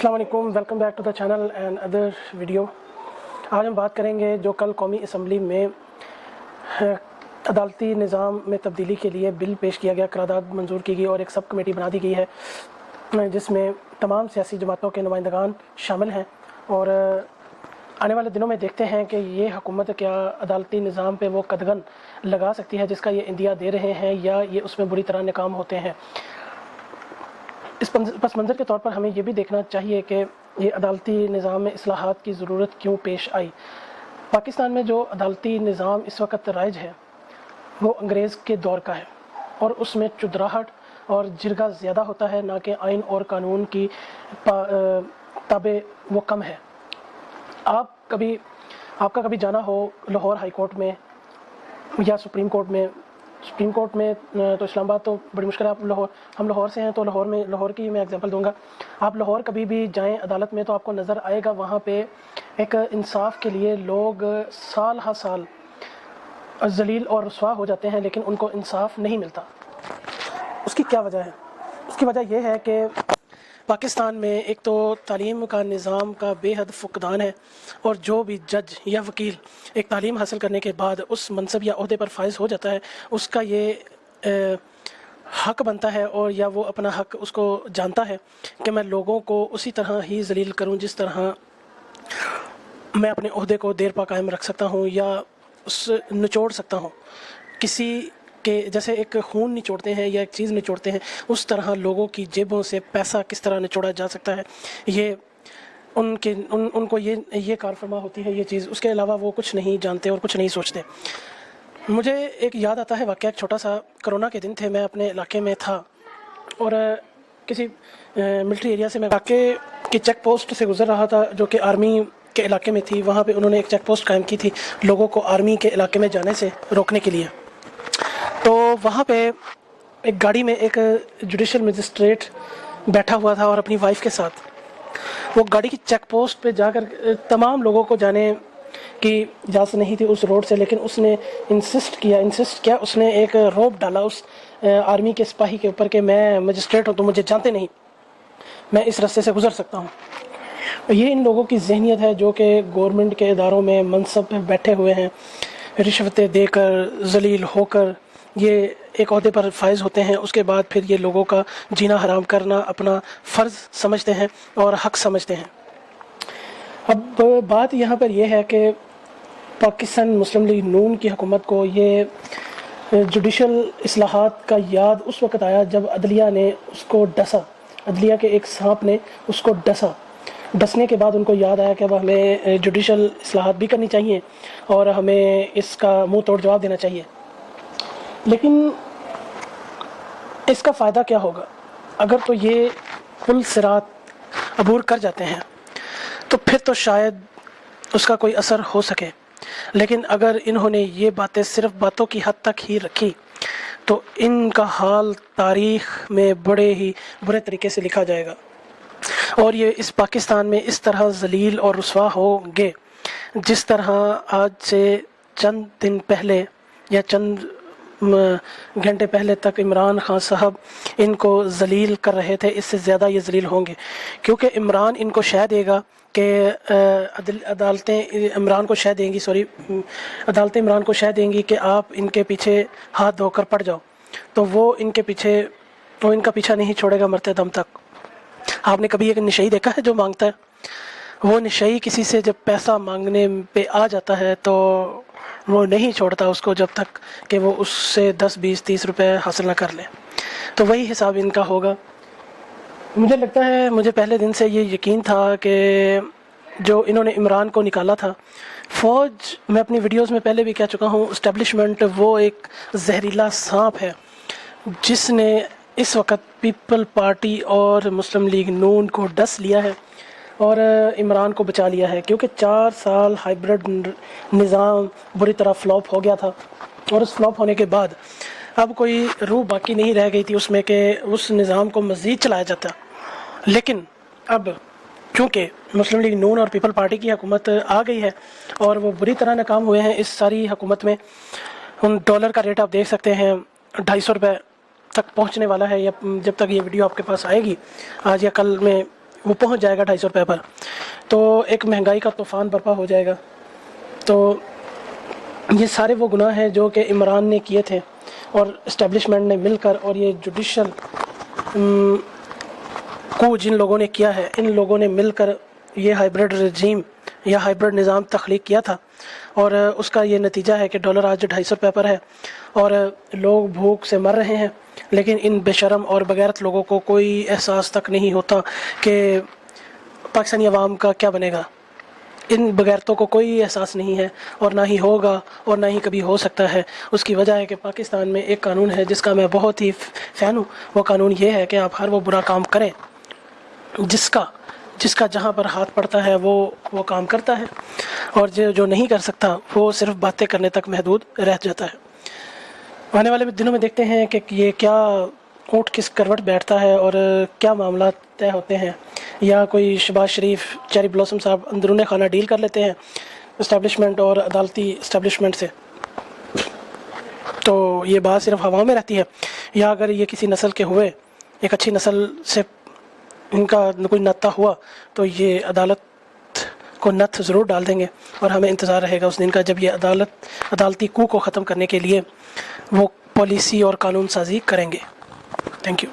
अस्सलाम वालेकुम, welcome back to the channel and other video. आज हम बात करेंगे जो कल कौमी असम्बली में अदालती निज़ाम में तब्दीली के लिए बिल पेश किया गया, करारदाद मंजूर की गई और एक सब कमेटी बना दी गई है जिसमें तमाम सियासी जमातों के नुमाइंदगान शामिल हैं। और आने वाले दिनों में देखते हैं कि ये हुकूमत क्या अदालती निज़ाम पे वो कदगन लगा सकती है जिसका ये इंदिया दे रहे हैं, या ये उसमें बुरी तरह नाकाम होते हैं। इस पस मंज़र के तौर पर हमें ये भी देखना चाहिए कि ये अदालती निज़ाम में इस्लाहात की ज़रूरत क्यों पेश आई। पाकिस्तान में जो अदालती निज़ाम इस वक्त राइज है वो अंग्रेज़ के दौर का है और उसमें चुदराहट और जिरगा ज़्यादा होता है, ना कि आइन और कानून की ताबे वो कम है। आपका कभी जाना हो लाहौर हाई कोर्ट में या सुप्रीम कोर्ट में तो इस्लामाबाद तो बड़ी मुश्किल है। हम लाहौर से हैं तो लाहौर की मैं एग्जांपल दूंगा। आप लाहौर कभी भी जाएं अदालत में तो आपको नज़र आएगा वहाँ पे एक इंसाफ के लिए लोग साल हा साल जलील और रुसवा हो जाते हैं, लेकिन उनको इंसाफ नहीं मिलता। उसकी क्या वजह है? उसकी वजह यह है कि पाकिस्तान में एक तो तालीम का निज़ाम का बेहद फुकदान है, और जो भी जज या वकील एक तालीम हासिल करने के बाद उस मनसब या ओहदे पर फाइज हो जाता है, उसका ये हक बनता है और या वो अपना हक उसको जानता है कि मैं लोगों को उसी तरह ही जलील करूं जिस तरह मैं अपने ओहदे को देर पा कायम रख सकता हूं या उस निचोड़ सकता हूं। किसी के जैसे एक खून निचोड़ते हैं या एक चीज़ निचोड़ते हैं, उस तरह लोगों की जेबों से पैसा किस तरह निचोड़ा जा सकता है, ये उनको ये कारफरमा होती है ये चीज़। उसके अलावा वो कुछ नहीं जानते और कुछ नहीं सोचते। मुझे एक याद आता है वाक़या, एक छोटा सा कोरोना के दिन थे, मैं अपने इलाके में था और किसी मिलिट्री एरिया से मैं इलाके की चेक पोस्ट से गुजर रहा था जो कि आर्मी के इलाके में थी। वहाँ पे उन्होंने एक चेक पोस्ट कायम की थी लोगों को आर्मी के इलाके में जाने से रोकने के लिए। तो वहाँ पे एक गाड़ी में एक जुडिशल मजिस्ट्रेट बैठा हुआ था और अपनी वाइफ के साथ वो गाड़ी की चेक पोस्ट पे जाकर तमाम लोगों को जाने की इजाज़त नहीं थी उस रोड से, लेकिन उसने इंसिस्ट किया, उसने एक रोप डाला उस आर्मी के सिपाही के ऊपर कि मैं मजिस्ट्रेट हूँ तो मुझे जानते नहीं, मैं इस रास्ते से गुजर सकता हूँ। ये इन लोगों की जहनीत है जो कि गवर्नमेंट के इदारों में मनसब पे बैठे हुए हैं, रिश्वतें देकर जलील होकर ये एक ओहदे पर फाइज होते हैं। उसके बाद फिर ये लोगों का जीना हराम करना अपना फ़र्ज़ समझते हैं और हक समझते हैं। अब बात यहाँ पर यह है कि पाकिस्तान मुस्लिम लीग नून की हुकूमत को ये जुडिशल इस्लाहात का याद उस वक़्त आया जब अदलिया ने उसको डसा, अदलिया के एक सांप ने उसको डसने के बाद उनको याद आया कि अब हमें जुडिशल इस्लाहात भी करनी चाहिए और हमें इसका मुंह तोड़ जवाब देना चाहिए। लेकिन इसका फ़ायदा क्या होगा? अगर तो ये पुल सिरात अबूर कर जाते हैं तो फिर तो शायद उसका कोई असर हो सके, लेकिन अगर इन्होंने ये बातें सिर्फ बातों की हद तक ही रखी तो इनका हाल तारीख़ में बड़े ही बुरे तरीके से लिखा जाएगा और ये इस पाकिस्तान में इस तरह जलील और रुसवा होंगे जिस तरह आज से चंद दिन पहले या चंद घंटे पहले तक इमरान खान साहब इनको जलील कर रहे थे। इससे ज़्यादा ये जलील होंगे क्योंकि इमरान इनको शह देगा कि अदालतें इमरान को शह देंगी कि आप इनके पीछे हाथ धोकर पड़ जाओ, तो वो इनका पीछा नहीं छोड़ेगा मरते दम तक। आपने कभी एक नशई देखा है जो मांगता है? वो नशई किसी से जब पैसा मांगने पे आ जाता है तो वो नहीं छोड़ता उसको जब तक कि वो उससे 10, 20, 30 रुपए हासिल ना कर ले। तो वही हिसाब इनका होगा। मुझे लगता है, मुझे पहले दिन से ये यकीन था कि जो इन्होंने इमरान को निकाला था, फ़ौज, मैं अपनी वीडियोस में पहले भी कह चुका हूँ, इस्टेब्लिशमेंट वो एक जहरीला सांप है जिसने इस वक्त पीपल पार्टी और मुस्लिम लीग नून को डस लिया है और इमरान को बचा लिया है। क्योंकि 4 साल हाइब्रिड निज़ाम बुरी तरह फ्लॉप हो गया था और उस फ्लॉप होने के बाद अब कोई रूह बाकी नहीं रह गई थी उसमें कि उस निज़ाम को मज़ीद चलाया जाता। लेकिन अब चूँकि मुस्लिम लीग नून और पीपल पार्टी की हुकूमत आ गई है और वो बुरी तरह नाकाम हुए हैं इस सारी हुकूमत में। उन डॉलर का रेट आप देख सकते हैं 250 रुपये तक पहुँचने वाला है, या जब तक ये वीडियो आपके पास आएगी आज या कल में وہ پہنچ جائے گا 250 روپے پر، تو ایک مہنگائی کا طوفان برپا ہو جائے گا۔ تو یہ سارے وہ گناہ ہیں جو کہ عمران نے کیے تھے اور اسٹیبلشمنٹ نے مل کر، اور یہ جوڈیشل کو جن لوگوں نے کیا ہے، ان لوگوں نے مل کر یہ ہائیبرڈ رجیم یا ہائیبرڈ نظام تخلیق کیا تھا، اور اس کا یہ نتیجہ ہے کہ ڈالر آج 250 روپے پر ہے اور لوگ بھوک سے مر رہے ہیں، لیکن ان بے شرم اور بغیرت لوگوں کو کوئی احساس تک نہیں ہوتا کہ پاکستانی عوام کا کیا بنے گا۔ ان بغیرتوں کو کوئی احساس نہیں ہے، اور نہ ہی ہوگا اور نہ ہی کبھی ہو سکتا ہے۔ اس کی وجہ ہے کہ پاکستان میں ایک قانون ہے جس کا میں بہت ہی فین ہوں۔ وہ قانون یہ ہے کہ آپ ہر وہ برا کام کریں جس کا جہاں پر ہاتھ پڑتا ہے وہ کام کرتا ہے، اور جو نہیں کر سکتا وہ صرف باتیں کرنے تک محدود رہ جاتا ہے۔ آنے والے دنوں میں دیکھتے ہیں کہ یہ کیا اونٹ کس کروٹ بیٹھتا ہے اور کیا معاملات طے ہوتے ہیں، یا کوئی شہباز شریف چیری بلاسم صاحب اندرون خانہ ڈیل کر لیتے ہیں اسٹیبلشمنٹ اور عدالتی اسٹیبلشمنٹ سے، تو یہ بات صرف ہوا میں رہتی ہے، یا اگر یہ کسی نسل کے ہوئے، ایک اچھی نسل سے ان کا کوئی نتہ ہوا، تو یہ عدالت کو نتھ ضرور ڈال دیں گے، اور ہمیں انتظار رہے گا اس دن کا جب یہ عدالتی کو ختم کرنے کے لیے وہ پالیسی اور قانون سازی کریں گے۔ Thank you.